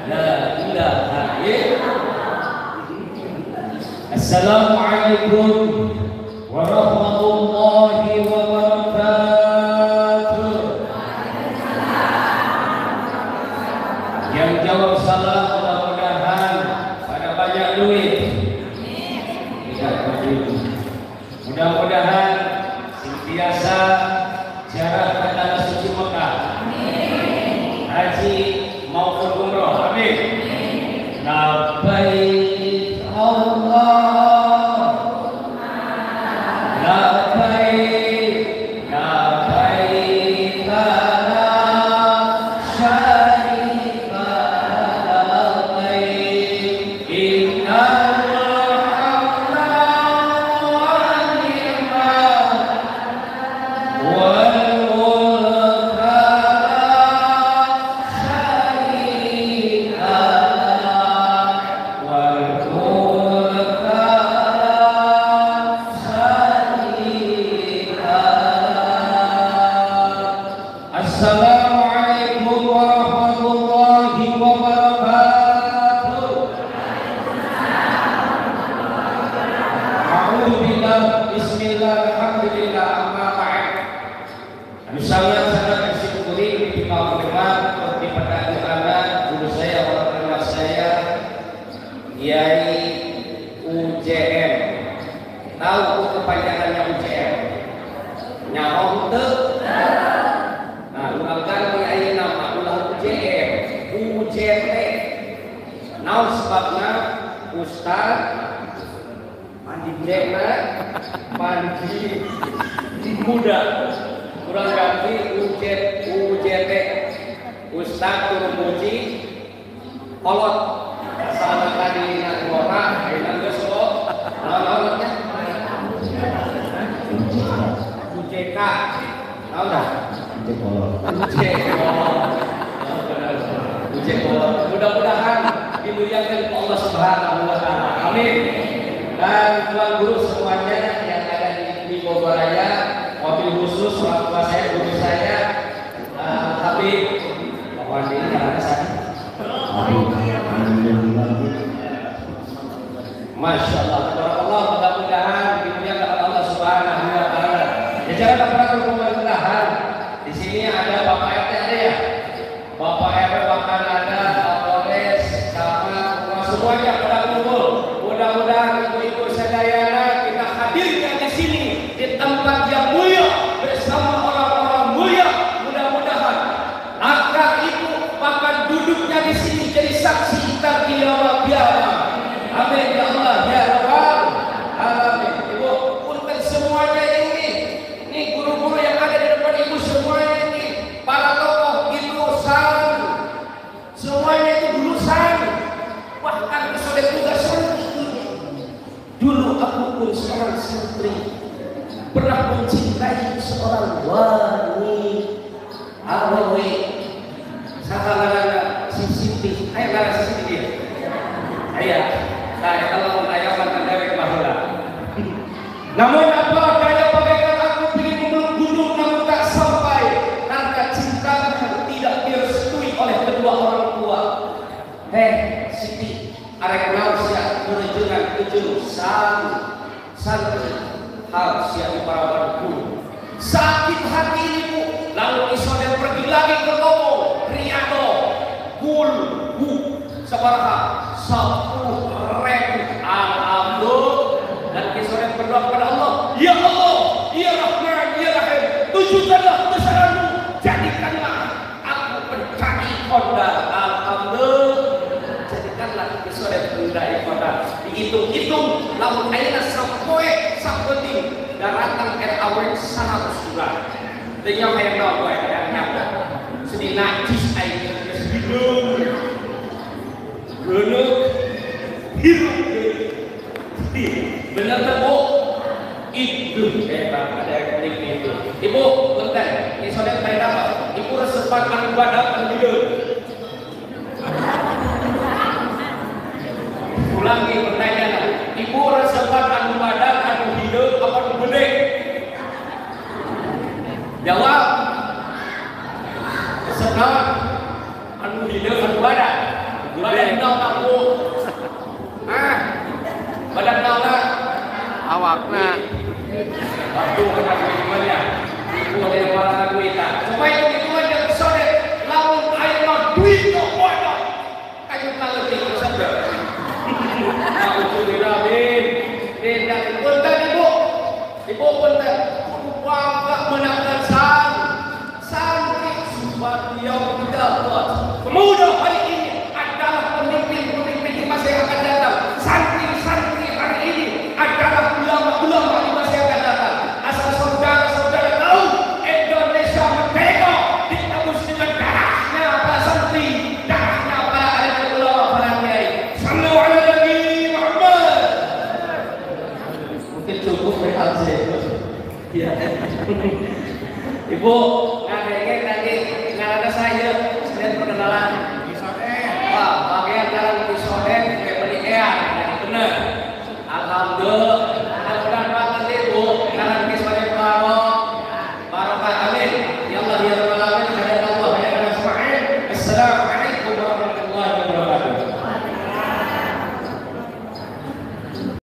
La ilaha illallah. Assalamualaikum warahmatullahi wabarakatuh. Yang jawab salam mudah-mudahan pada banyak duit. Tidak begitu. Mudah-mudahan senantiasa ziarah ke tanah suci Mekah. Haji maupun umroh. Amin. Labbaik Allahumma labbaik labbaik la syarika labbaik innal hamda wan ni'mata wal mulka Assalamualaikum warahmatullahi wabarakatuh. A'udzubillah, bismillah, alhamdulillah, amma ba'd. Kami sangat bersyukuri ketika mendengar perkataan guru saya, orang tua saya, Kiai UJM. Tahu kepanjangannya UJM? Nyaho teu? UJT. Naon sebabna Ustaz mandi jena mandi muda kurang ganti UJT Ustaz turun muji kolot salah tadi nak orang ayeuna geus kok naon UJK naon dah mudah-mudahan dimuliakan Allah Subhanahu wa taala. Amin. Dan tuan guru semuanya yang ada di Bogor Raya, wabil khusus orang tua saya, guru saya, Habib Wadi Masya Allah, mudah-mudahan dimuliakan Allah Subhanahu wa taala. Jajaran aparatur pemerintahan, di sini ada Bapak RT ada ya? Bapak RW bahkan ada Kapolres, Camat, semuanya pada kumpul. Mudah-mudahan ibu-ibu sadayana kita hadirkan di sini di tempat yang mulia bersama orang-orang mulia. Mudah-mudahan akak ibu bahkan duduknya di sini jadi saksi kita kiamat kiamat. Amin ya Allah ya Rabbal alamin. Ibu punten semuanya ini guru-guru yang ada di depan ibu semuanya ini para tokoh itu semuanya itu lulusan, bahkan sudah juga santri. Dulu aku pun seorang santri, pernah mencintai seorang wanita awewe sakalana Siti. Ayo ngara Siti dia. Ayo, saya kalau ayah mantan dewek baheula. Namun apa daya bagaikan aku ingin memeluk gunung namun tak sampai karena cintaku tidak direstui oleh kedua orang tua. Siti, arek naon sia nurujeungan ujung santri harus siap para guru. Sakit hati ibu, lalu isoden pergi lagi ke Lomo, Riyado, sabaraha 10.000 alhamdulillah dan isoden berdoa kepada Allah, ya Allah, ya Rahman, ya Rahim, tunjukkanlah kebesaranmu, jadikanlah aku pencari kodar, alhamdulillah, jadikanlah isoden pencari kodar. Dihitung-hitung, lamun ayeuna sapoe sapenting daratan awet 100 bulan. Tanya kayak naon wae ayatnya. Sedih najis ayeuna geus hidung. Geuneuh hirup deui. Bener teh, Bu? Itu ada yang penting itu. Ibu, punten, ini saudara saya dapat. Ibu resepan anu badak anu hideung. Ulangi pertanyaan. Ibu resepan anu badak anu hideung apa anu gede? Jawab. Resepan anu hideung anu badak makna. Waktu kena duitnya, ibu dari para duitan. Supaya itu aja kesana, lamun ayo duit kok bodoh. Ayo kalau itu saja. Aku sudah tidak punten ibu punten. Bangga menangkan santri Supardio Dapat. Pemuda hari ini adalah pemimpin-pemimpin di masa yang akan datang. Santri-santri hari ini adalah ulama-ulama di masa yang akan datang. Asal saudara-saudara tahu, Indonesia merdeka ditebus dengan darahnya para santri, darahnya para alim ulama, para kiai. Sallu ala Nabi Muhammad. Mungkin cukup berhasil. Ya. Ibu, ngadengin nanti ngarana saya sedang perkenalan. Wah, bagian dalam episode kayak benih bener. Alhamdulillah.